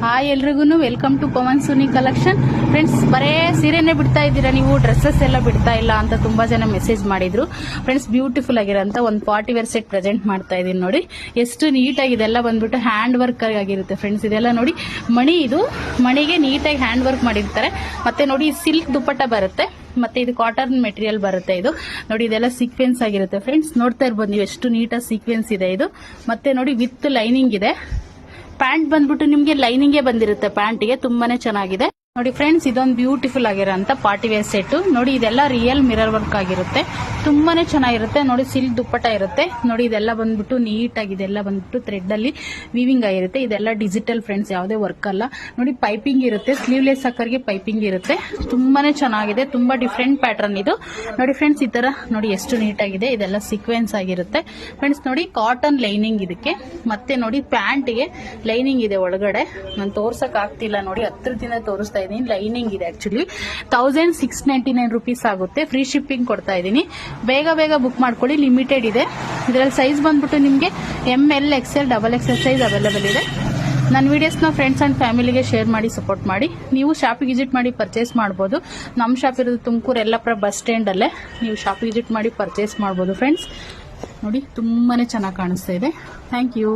Hi ಎಲ್ರಿಗೂ welcome to Pavan Suni collection. Friends, ಬರೇ ಸೀರೆನೇ ಬಿಡ್ತಾ ಇದ್ದೀರಾ ನೀವು, ಡ್ರೆಸ್ಸಸ್ ಎಲ್ಲ ಬಿಡ್ತಾ ಇಲ್ಲ ಅಂತ ತುಂಬಾ ಜನ ಮೆಸೇಜ್ ಮಾಡಿದ್ರು. ಫ್ರೆಂಡ್ಸ್, ಬ್ಯೂಟಿಫುಲ್ ಆಗಿರೋಂಥ ಒಂದು ಪಾರ್ಟಿ ವೇರ್ ಸೆಟ್ ಪ್ರೆಸೆಂಟ್ ಮಾಡ್ತಾ ಇದೀನಿ. ನೋಡಿ ಎಷ್ಟು ನೀಟಾಗಿ ಇದೆಲ್ಲ ಬಂದ್ಬಿಟ್ಟು ಹ್ಯಾಂಡ್ ವರ್ಕ್ ಆಗಿರುತ್ತೆ ಫ್ರೆಂಡ್ಸ್. ಇದೆಲ್ಲ ನೋಡಿ ಇದು ಮಣಿಗೆ ನೀಟಾಗಿ ಹ್ಯಾಂಡ್ ವರ್ಕ್ ಮಾಡಿರ್ತಾರೆ. ಮತ್ತೆ ನೋಡಿ ಸಿಲ್ಕ್ ದುಪ್ಪಟ್ಟ ಬರುತ್ತೆ, ಮತ್ತೆ ಇದು ಕಾಟನ್ ಮೆಟೀರಿಯಲ್ ಬರುತ್ತೆ. ಇದು ನೋಡಿ ಇದೆಲ್ಲ ಸೀಕ್ವೆನ್ಸ್ ಆಗಿರುತ್ತೆ ಫ್ರೆಂಡ್ಸ್. ನೋಡ್ತಾ ಇರ್ಬೋದು ನೀವು ಎಷ್ಟು ನೀಟಾಗಿ ಸೀಕ್ವೆನ್ಸ್ ಇದೆ ಇದು. ಮತ್ತೆ ನೋಡಿ ವಿತ್ ಲೈನಿಂಗ್ ಇದೆ. ಪ್ಯಾಂಟ್ ಬಂದ್ಬಿಟ್ಟು ನಿಮ್ಗೆ ಲೈನಿಂಗೇ ಬಂದಿರುತ್ತೆ ಪ್ಯಾಂಟಿಗೆ, ತುಂಬಾನೇ ಚೆನ್ನಾಗಿದೆ. ನೋಡಿ ಫ್ರೆಂಡ್ಸ್, ಇದೊಂದು ಬ್ಯೂಟಿಫುಲ್ ಆಗಿರೋಂಥ ಪಾರ್ಟಿ ವೇರ್ ಸೆಟ್. ನೋಡಿ ಇದೆಲ್ಲ ರಿಯಲ್ ಮಿರರ್ ವರ್ಕ್ ಆಗಿರುತ್ತೆ, ತುಂಬಾನೇ ಚೆನ್ನಾಗಿರುತ್ತೆ. ನೋಡಿ ಸಿಲ್ಕ್ ದುಪ್ಪಟ್ಟ ಇರುತ್ತೆ. ನೋಡಿ ಇದೆಲ್ಲ ಬಂದ್ಬಿಟ್ಟು ನೀಟ್ ಆಗಿ, ಇದೆಲ್ಲ ಬಂದ್ಬಿಟ್ಟು ಥ್ರೆಡ್ ಅಲ್ಲಿ ವೀವಿಂಗ್ ಆಗಿರುತ್ತೆ. ಇದೆಲ್ಲ ಡಿಜಿಟಲ್ ಫ್ರೆಂಡ್ಸ್, ಯಾವುದೇ ವರ್ಕ್ ಅಲ್ಲ. ನೋಡಿ ಪೈಪಿಂಗ್ ಇರುತ್ತೆ, ಸ್ಲೀವ್ಲೆಸ್ ಹಾಕರ್ಗೆ ಪೈಪಿಂಗ್ ಇರುತ್ತೆ. ತುಂಬಾನೇ ಚೆನ್ನಾಗಿದೆ, ತುಂಬಾ ಡಿಫ್ರೆಂಟ್ ಪ್ಯಾಟರ್ನ್ ಇದು. ನೋಡಿ ಫ್ರೆಂಡ್ಸ್, ಈ ತರ ನೋಡಿ ಎಷ್ಟು ನೀಟ್ ಆಗಿದೆ. ಇದೆಲ್ಲ ಸೀಕ್ವೆನ್ಸ್ ಆಗಿರುತ್ತೆ ಫ್ರೆಂಡ್ಸ್. ನೋಡಿ ಕಾಟನ್ ಲೈನಿಂಗ್ ಇದಕ್ಕೆ. ಮತ್ತೆ ನೋಡಿ ಪ್ಯಾಂಟ್ಗೆ ಲೈನಿಂಗ್ ಇದೆ ಒಳಗಡೆ. ನಾನು ತೋರ್ಸಕ್ ಆಗ್ತಿಲ್ಲ, ನೋಡಿ ಹತ್ರದಿಂದ ತೋರಿಸ್ತಾ ಇದೀನಿ. ಲೈನಿಂಗ್ ಇದೆ. ಆಕ್ಚುಲಿ 1699 ರೂಪೀಸ್ ಆಗುತ್ತೆ. ಫ್ರೀ ಶಿಪ್ಪಿಂಗ್ ಕೊಡ್ತಾ ಇದೀನಿ. ಬೇಗ ಬುಕ್ ಮಾಡ್ಕೊಳ್ಳಿ, ಲಿಮಿಟೆಡ್ ಇದೆ. ಇದರಲ್ಲಿ ಸೈಜ್ ಬಂದ್ಬಿಟ್ಟು ನಿಮಗೆ ML, XL, XXL size available ಇದೆ. ನನ್ನ ವಿಡಿಯೋಸ್ನ ಫ್ರೆಂಡ್ಸ್ ಅಂಡ್ ಫ್ಯಾಮಿಲಿಗೆ ಶೇರ್ ಮಾಡಿ ಸಪೋರ್ಟ್ ಮಾಡಿ. ನೀವು ಶಾಪಿಗೆ ವಿಸಿಟ್ ಮಾಡಿ ಪರ್ಚೇಸ್ ಮಾಡ್ಬೋದು. ನಮ್ಮ ಶಾಪ್ ಇರೋದು ತುಮಕೂರು ಯಲ್ಲಾಪುರ ಬಸ್ ಸ್ಟ್ಯಾಂಡ್ ಅಲ್ಲೇ. ನೀವು ಶಾಪಿಗೆ ವಿಸಿಟ್ ಮಾಡಿ ಪರ್ಚೇಸ್ ಮಾಡ್ಬೋದು ಫ್ರೆಂಡ್ಸ್. ನೋಡಿ ತುಂಬಾನೇ ಚೆನ್ನಾಗಿ ಕಾಣಿಸ್ತಾ ಇದೆ. Thank you.